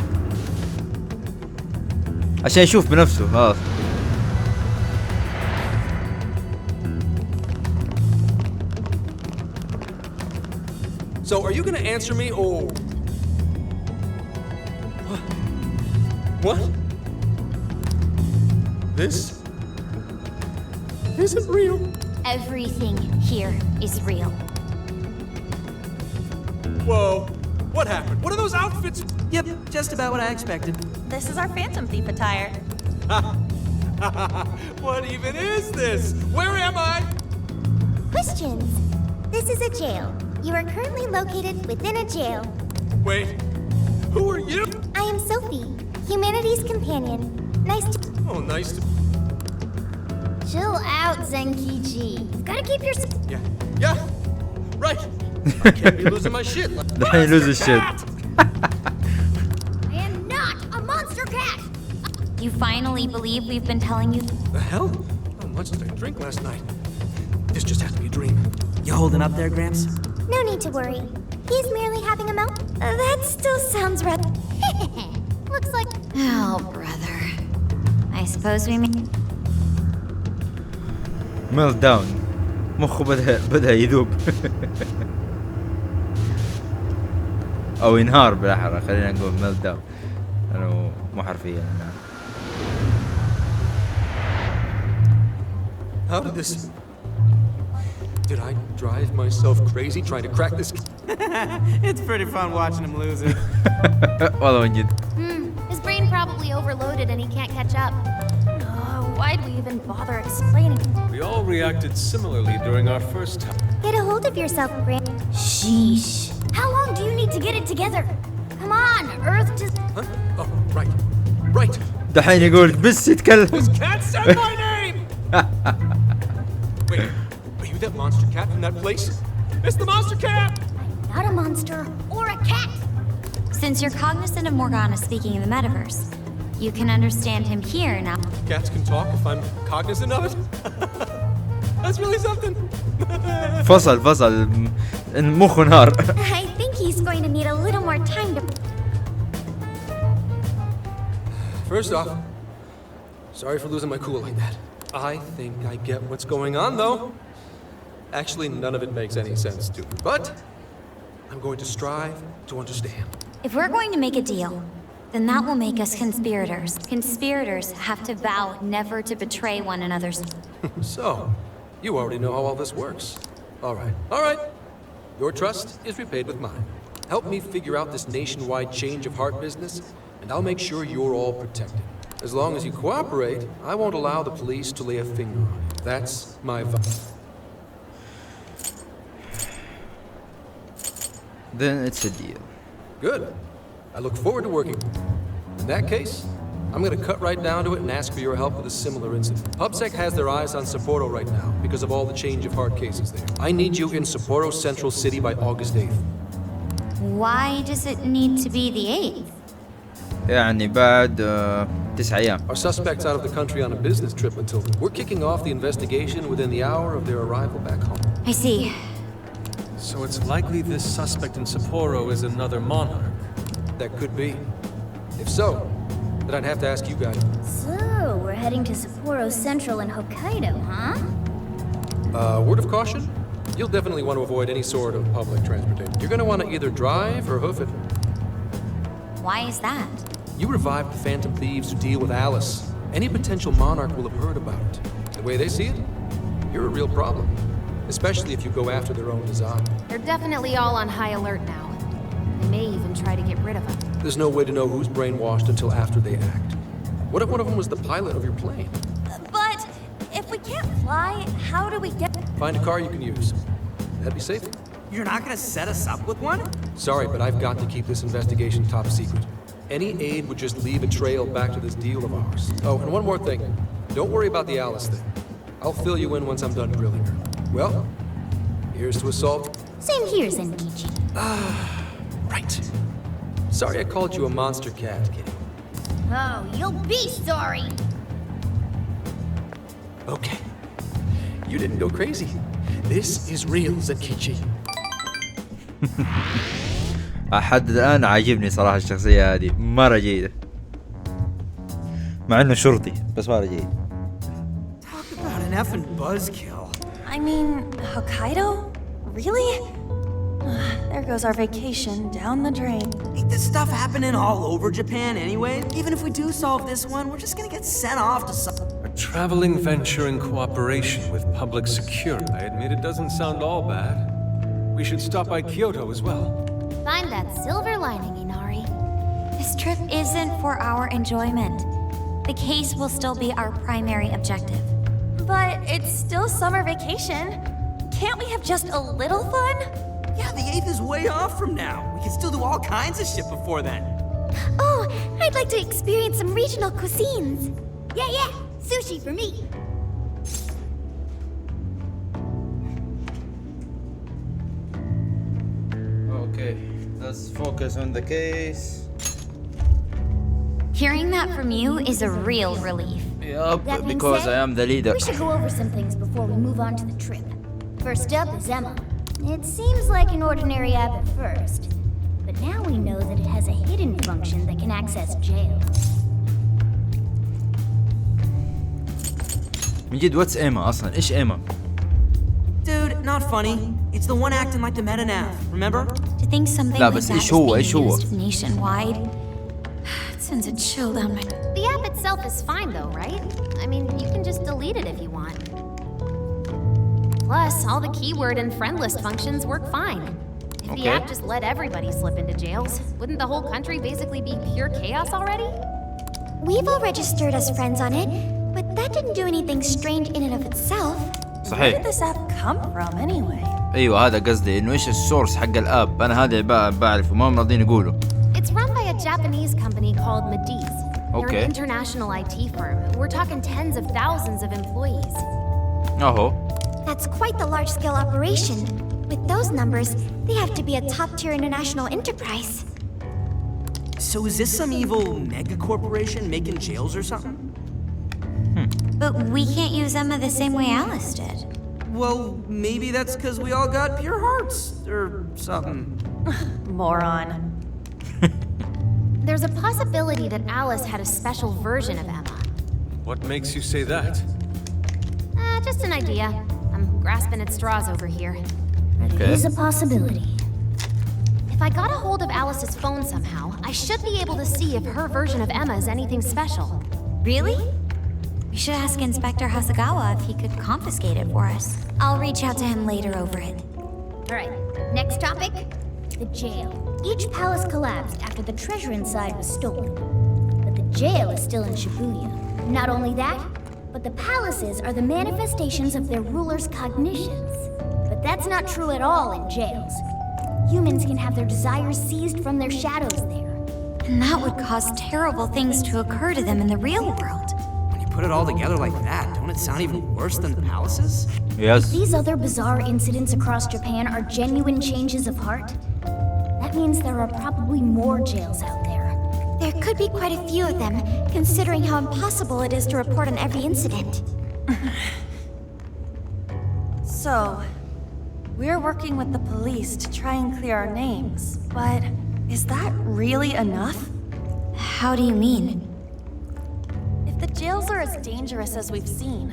عشان يشوف بنفسه خلاص. So are you gonna answer me or... What? This isn't real. Everything here is real. Whoa. What happened? What are those outfits? Yep, just about what I expected. This is our Phantom Thief attire. What even is this? Where am I? Questions. This is a jail. You are currently located within a jail. Wait. Who are you? I am Sophie, humanity's companion. Nice to... Oh, nice to... Chill out, Zenkichi. You've gotta keep your... Yeah. Right. I can't be losing my shit. دحين يلوز الشيت. I am not a monster cat! You finally believe we've been telling you... The hell? How much did I drink last night? This just has to be a dream. You holding up there, Gramps? No need to worry. He's merely having a melt. That still sounds rather... Looks like... Oh, brother. I suppose we may... ميلت داون، مخه بدأ يذوب. او ينهار بالاحرى، خلينا نقول ميلت داون لانه مو حرفيا. How did this... Did I drive myself crazy trying to crack this? It's pretty fun watching him lose it. والله من جد. His brain probably overloaded and he can't catch up. Why'd we even bother explaining? We all reacted similarly during our first time. Get a hold of yourself, Gramps. Sheesh. How long do you need to get it together? Come on, Earth just... Huh? Oh, right. Right. دحين يقول بس يتكلم. This cat said my name! Wait, are you that monster cat from that place? It's the monster cat! I'm not a monster or a cat. Since you're cognizant of Morgana speaking in the metaverse, you can understand him here now. Cats can talk if I'm cognizant of it? That's really something. فصل المخ نار. I think he's going to need a little more time to... First off, sorry for losing my cool like that. I think I get what's going on, though. Actually, none of it makes any sense to me, but I'm going to strive to understand. If we're going to make a deal, then that will make us conspirators. Conspirators have to vow never to betray one another's... So, you already know how all this works. All right. Your trust is repaid with mine. Help me figure out this nationwide change of heart business, and I'll make sure you're all protected. As long as you cooperate, I won't allow the police to lay a finger on you. That's my vow. Then it's a deal. Good. I look forward to working with you. In that case, I'm gonna cut right down to it and ask for your help with a similar incident. PubSec has their eyes on Sapporo right now because of all the change of heart cases there. I need you in Sapporo Central City by August 8th. Why does it need to be the 8th? يعني بعد 9 أيام. Our suspect's out of the country on a business trip until then. We're kicking off the investigation within the hour of their arrival back home. I see. So it's likely this suspect in Sapporo is another monarch. That could be. If so, then I'd have to ask you guys. So, we're heading to Sapporo Central in Hokkaido, huh? Word of caution? You'll definitely want to avoid any sort of public transportation. You're gonna want to either drive or hoof it. Why is that? You revived the Phantom Thieves who deal with Alice. Any potential monarch will have heard about it. The way they see it, you're a real problem. Especially if you go after their own design. They're definitely all on high alert now. They may even try to get rid of him. There's no way to know who's brainwashed until after they act. What if one of them was the pilot of your plane? But if we can't fly, how do we get... Find a car you can use. That'd be safe. You're not gonna set us up with one? Sorry, but I've got to keep this investigation top secret. Any aid would just leave a trail back to this deal of ours. Oh, and one more thing. Don't worry about the Alice thing. I'll fill you in once I'm done grilling her. Well, here's to assault. Same here, Zenkichi. Right. Sorry I called you a monster cat, Kitty. Oh, you'll be sorry. Okay. You didn't go crazy. This is real, Zenkichi. لحد الآن عاجبني صراحة الشخصية هذه مرة جيدة. مع إنه شرطي بس مرة جيد. Talk about an effing buzzkill. I mean, Hokkaido? Really? There goes our vacation down the drain. Ain't this stuff happening all over Japan anyway? Even if we do solve this one, we're just gonna get sent off to some... A traveling venture in cooperation with public security. I admit it doesn't sound all bad. We should stop by Kyoto as well. Find that silver lining, Inari. This trip isn't for our enjoyment. The case will still be our primary objective. But it's still summer vacation. Can't we have just a little fun? Yeah, the 8th is way off from now. We can still do all kinds of shit before then. Oh, I'd like to experience some regional cuisines. Yeah, sushi for me. Okay, let's focus on the case. Hearing that from you is a real relief. Yup, That being because said, I am the leader. We should go over some things before we move on to the trip. First up is Emma. It seems like an ordinary app at first, but now we know that it has a hidden function that can access jails. من جد what's Emma أصلا؟ إيش Emma؟ Dude, not funny. It's the one acting like the meta nav, remember? To think something لا like بس that إيش هو؟ is إيش being هو؟ used nationwide. It sends a chill down my... The app itself is fine though, right? I mean, you can just delete it if you want. Plus, all the keyword and friend list functions work fine. If the app just let everybody slip into jails, wouldn't the whole country basically be pure chaos already? We've all registered as friends on it, but that didn't do anything strange in and of itself. Where صحيح. did this app come from anyway? أيوة هذا قصدي إنه إيش السورس حق الآب. أنا هذا بعرفه ما راضين يقولوا. It's run by a Japanese company called Mediz. They're Okay. an international IT firm. We're talking tens of thousands of employees. أهو. That's quite the large-scale operation. With those numbers, they have to be a top-tier international enterprise. So is this some evil mega corporation making jails or something? But we can't use Emma the same way Alice did. Well, maybe that's because we all got pure hearts, or something. Moron. There's a possibility that Alice had a special version of Emma. What makes you say that? Just an idea. I'm grasping at straws over here. It is a possibility. If I got a hold of Alice's phone somehow, I should be able to see if her version of Emma is anything special. Really? We should ask Inspector Hasagawa if he could confiscate it for us. I'll reach out to him later over it. Alright, next topic. The jail. Each palace collapsed after the treasure inside was stolen. But the jail is still in Shibuya. Not only that, but the palaces are the manifestations of their rulers' cognitions. But that's not true at all in jails. Humans can have their desires seized from their shadows there. And that would cause terrible things to occur to them in the real world. When you put it all together like that, don't it sound even worse than the palaces? Yes. These other bizarre incidents across Japan are genuine changes of heart. That means there are probably more jails out there. There could be quite a few of them, considering how impossible it is to report on every incident. So, we're working with the police to try and clear our names, but is that really enough? How do you mean? If the jails are as dangerous as we've seen,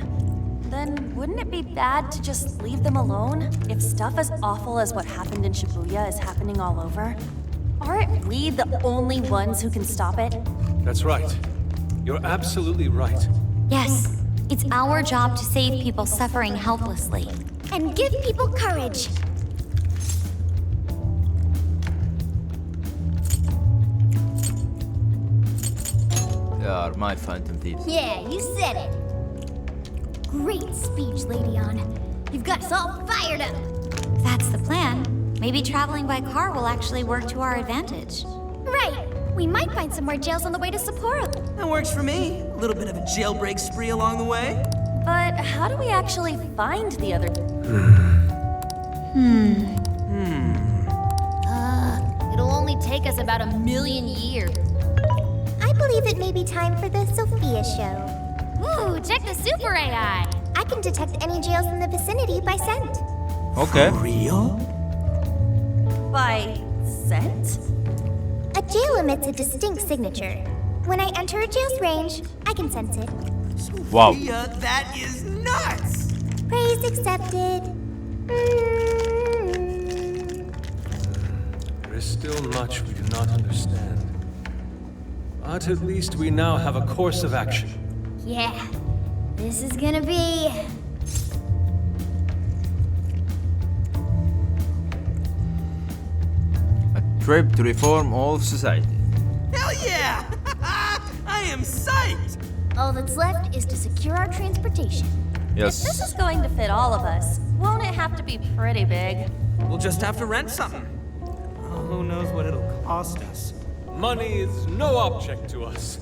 then wouldn't it be bad to just leave them alone if stuff as awful as what happened in Shibuya is happening all over? Aren't we the only ones who can stop it? That's right. You're absolutely right. Yes, it's our job to save people suffering helplessly. And give people courage. My phantom thieves. Yeah, you said it. Great speech, Lady On. You've got us all fired up. That's the plan. Maybe traveling by car will actually work to our advantage. Right. We might find some more jails on the way to Sapporo. That works for me. A little bit of a jailbreak spree along the way. But how do we actually find the other? It'll only take us about 1,000,000 years. I believe it may be time for the Sophia show. Ooh, check the super AI. I can detect any jails in the vicinity by scent. Okay. Real? By scent? A jail emits a distinct signature. When I enter a jail's range, I can sense it. Wow. Yeah, that is nuts! Praise accepted. There is still much we do not understand. But at least we now have a course of action. Yeah. This is gonna be... A trip to reform all of society. Hell yeah! I am psyched! All that's left is to secure our transportation. This Yes. is going to fit all of us. Won't it have to be pretty big? We'll just have to rent something. Oh, who knows what it'll cost us. Money is no object to us.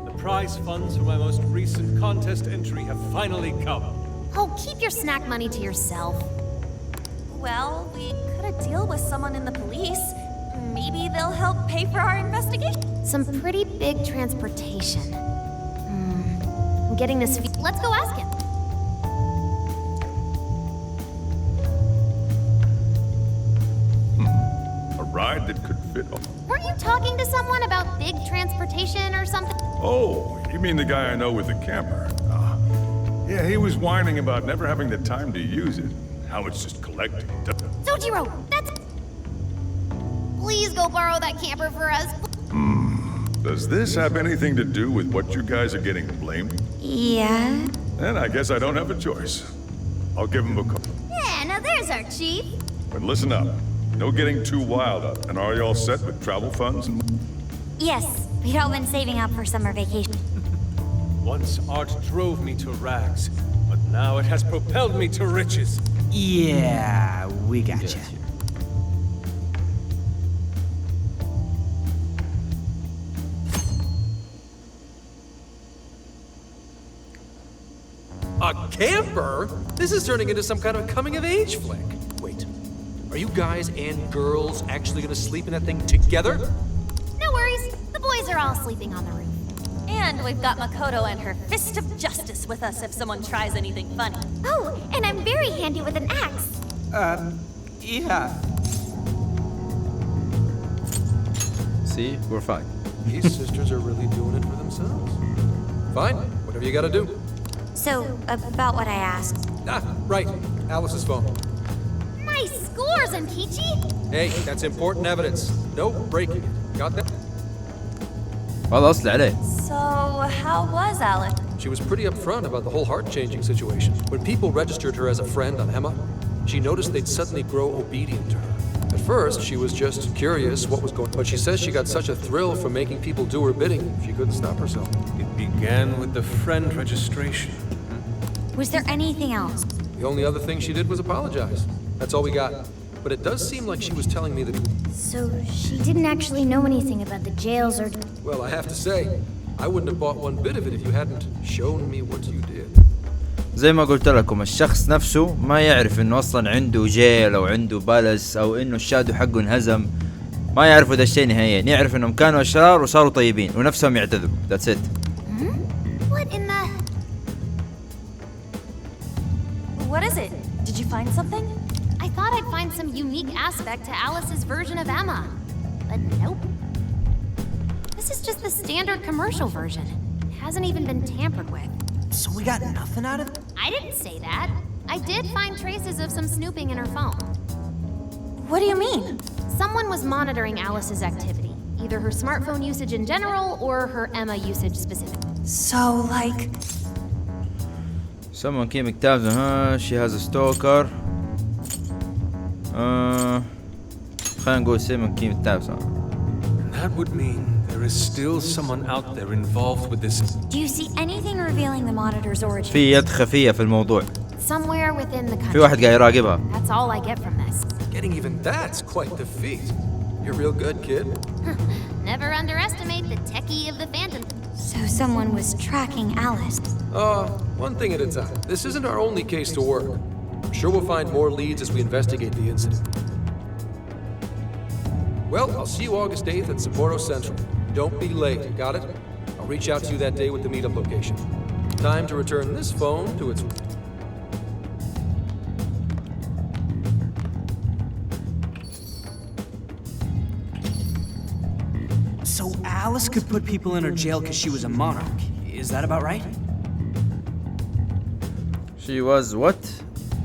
The prize funds for my most recent contest entry have finally come. Oh, keep your snack money to yourself. Well, we could deal with someone in the police. Maybe they'll help pay for our investigation. Some pretty big transportation. I'm getting this. Let's go ask him. A ride that could fit. Weren't you talking to someone about big transportation or something? Oh, you mean the guy I know with the camper? Yeah, he was whining about never having the time to use it. How it's just collecting dust. Sojiro, that's... Please go borrow that camper for us. Does this have anything to do with what you guys are getting blamed? Yeah. Then I guess I don't have a choice. I'll give him a call. Yeah, now there's our chief. But listen up. No getting too wild up. And are y'all set with travel funds? Yes, we'd all been saving up for summer vacation. Once art drove me to rags, but now it has propelled me to riches. Yeah, we gotcha. A camper? This is turning into some kind of coming-of-age flick. Wait, are you guys and girls actually gonna sleep in that thing together? No worries. are all sleeping on the roof. And we've got Makoto and her fist of justice with us if someone tries anything funny. Oh, and I'm very handy with an axe. Yeah. See, we're fine. These sisters are really doing it for themselves. Fine, whatever you gotta do. So, about what I asked. Ah, right. Alice's phone. Nice scores, Ankichi! Hey, that's important evidence. No breaking it. Got that? والله أصل عليه. So, how was Alice? She was pretty upfront about the whole heart-changing situation. When people registered her as a friend on Emma, she noticed they'd suddenly grow obedient to her. At first, she was just curious what was going on, but she says she got such a thrill from making people do her bidding, she couldn't stop herself. It began with the friend registration. Was there anything else? The only other thing she did was apologize. That's all we got. But it does seem like she was telling me that... So she didn't actually know anything about the jails or... Well, I have to say, I wouldn't have bought one bit of it if you hadn't shown me what you did. زي ما قلت لكم الشخص نفسه ما يعرف انه اصلا عنده جيل او عنده بلس او انه الشادو حقه انهزم. ما يعرفوا ده الشيء نهائيا، يعرف انهم كانوا اشرار وصاروا طيبين ونفسهم يعتذروا. That's it. What in the... What is it? Did you find something? I thought I'd find some unique aspect to Alice's version of Emma. But nope. This is just the standard commercial version. It hasn't even been tampered with. So we got nothing out of it? I didn't say that. I did find traces of some snooping in her phone. What do you mean? Someone was monitoring Alice's activity, either her smartphone usage in general or her Emma usage specifically. So, like... Someone came tabs on her, she has a stalker. خلينا نقول someone came tabs on her. That would mean there is still someone out there involved with this. Do you see anything revealing the monitor's origin? في يد خفية في الموضوع. Somewhere within the country. في واحد قاعد يراقبها. That's all I get from this. Getting even that's quite the feat. You're real good, kid. Never underestimate the techie of the Phantom. So someone was tracking Alice. One thing at a time. This isn't our only case to work. I'm sure we'll find more leads as we investigate the incident. Well, I'll see you August 8th at Sapporo Central. Don't be late, got it? I'll reach out to you that day with the meetup location. Time to return this phone to its... So Alice could put people in her jail because she was a monarch. Is that about right? She was what?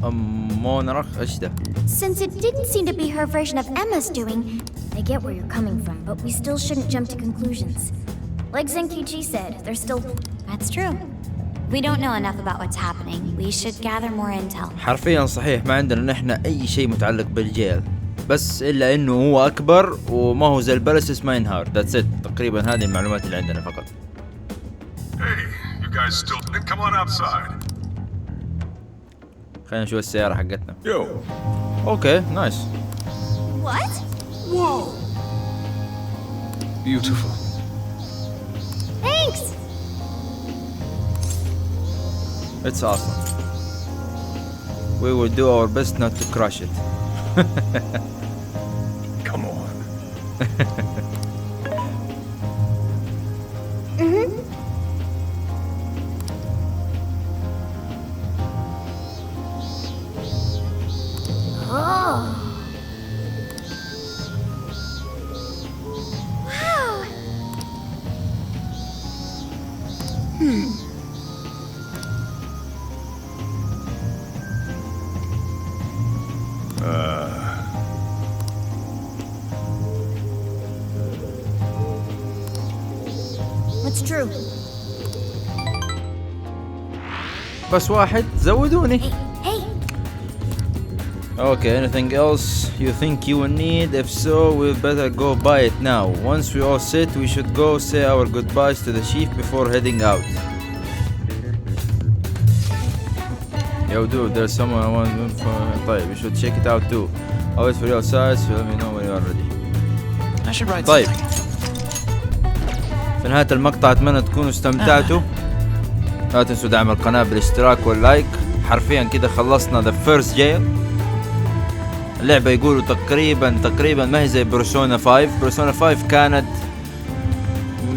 A monarch? ايش ده؟ Since it didn't seem to be her version of Emma's doing, I get where you're coming from, but we still shouldn't jump to conclusions. Like Zenkichi said, there's still... That's true. We don't know enough about what's happening. We should gather more intel. حرفيا صحيح ما عندنا نحن أي شيء متعلق بالجيل، بس إلا إنه هو أكبر وما هو زي البلسس ما ينهار. That's it. تقريبا هذه المعلومات اللي عندنا فقط. Hey, you guys still... Come on outside. خلينا نشوف السيارة حقتنا. Yo. أوكي نايس. What? Whoa! Beautiful. Thanks! It's awesome. We will do our best not to crush it. Come on. What's true? بس واحد زودوني. Hey! Okay, anything else you think you will need? If so, we better go buy it now. Once we all sit, we should go say our goodbyes to the chief before heading out. Yo dude, there's someone I want to... طيب, we should check it out too. I'll wait for you outside, so let me know when you are ready. I should write طيب. something. في نهاية المقطع أتمنى تكونوا استمتعتوا. لا تنسوا دعم القناة بالاشتراك واللايك. حرفيا كده خلصنا the first jail. اللعبة يقولوا تقريبا ما هي زي بيرسونا 5. بيرسونا 5 كانت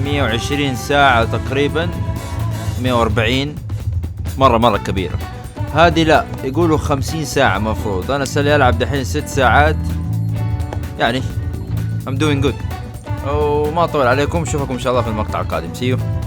120 ساعة تقريبا، 140، مرة كبيرة. هذه لا، يقولوا 50 ساعة مفروض. أنا سالي ألعب دحين 6 ساعات، يعني I'm doing good. وما أطول عليكم، أشوفكم إن شاء الله في المقطع القادم. See you.